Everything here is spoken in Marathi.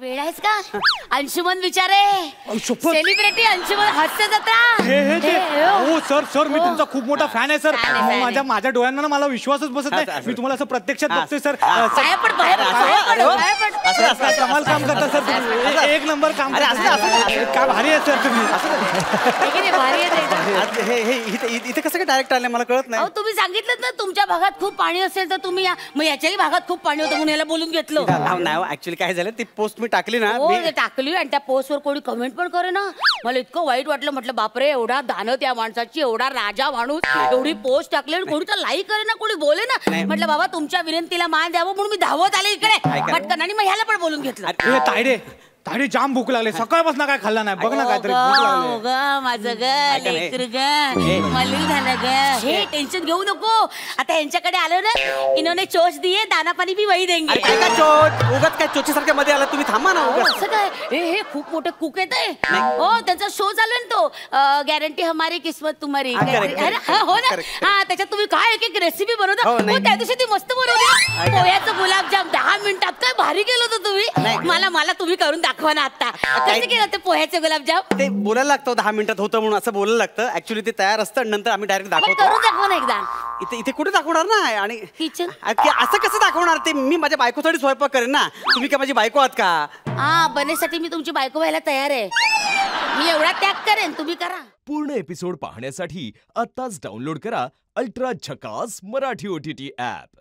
वेळ आहेस का? अंशुमन विचारे, सेलिब्रिटी अंशुमन हास्य जत्रा. हो सर सर मी तुमचा खूप मोठा फॅन आहे सर. माझ्या डोळ्यांना मला विश्वासच बसत नाही. मी तुम्हाला असं प्रत्यक्षात बघतोय सर. कमाल काम करता सर. एक नंबर काम करता. काय भारी आहे सर तुम्ही. इथे कसं काय डायरेक्ट आले मला कळत नाही. तुम्ही सांगितलं ना तुमच्या भागात खूप पाणी असेल तर तुम्ही या. मग याच्याही भागात खूप पाणी होतं म्हणून याला बोलून घेतलं. नाही ऍक्च्युली काय झालं ती पोस्ट मी टाकली ना. टाकली आणि त्या पोस्टवर कोणी कमेंट पण करे ना. मला इतकं वाईट वाटलं. म्हटलं बापरे एवढा दान त्या माणसाची, एवढा राजा माणूस, एवढी पोस्ट टाकली आणि कोणी तर लाईक करे ना, कोणी बोले ना. म्हटलं बाबा तुमच्या विनंतीला मान द्यावं म्हणून मी धावत आले इकडे पटकन आणि मग ह्याला पण बोलून घेतलं. तायडे जाम भूक लागले. सकाळपासून काय खाल्ला नाही. बघ ना काहीतरी माझं ग लेकर ग मलिन झालं ग. हे टेन्शन घेऊ नको. आता यांच्याकडे आलो ना, इन्होंने चोच दिए, दाना पाणी भी वही देंगे. उगाच काय चोची सारख्या मध्ये आला तुम्ही. थांबा ना. असं काय हे खूप मोठे कुक येत आहे. हो त्यांचा शो चालू आहे तो गॅरंटी हमारी किस्मत तुम्हारी. हो ना. हा त्याच्यात तुम्ही काय एक एक रेसिपी बनवता. त्या दिवशी ती मस्त बनवली पोह्याचं गुलाबजाम. 10 मिनिटात काय भारी केलं होतं तुम्ही. मला तुम्ही करून दाखवा ना आता. कसं केलं ते पोह्याचे गुलाबजाम. ते बोलायला लागतं 10 मिनिटात होतं म्हणून असं बोलायला लागतं. ऍक्च्युली ते तयार असतं नंतर आम्ही डायरेक्ट दाखवतो. करून दाखवा ना एकदा. इथे कुठे दाखवणार ना. आणि किचन असं कसं दाखवणार. ते मी माझ्या बायकोसाठी स्वयंपाक करेन ना. तुम्ही काय माझी बायको आहात का? हा बनेसाठी मी तुमची बायको व्हायला तयार आहे. मी एवढा त्याग करेन तुम्ही करा. पूर्ण एपिसोड पाहण्यासाठी आत्ताच डाउनलोड करा अल्ट्रा झकास मराठी OTT ऍप.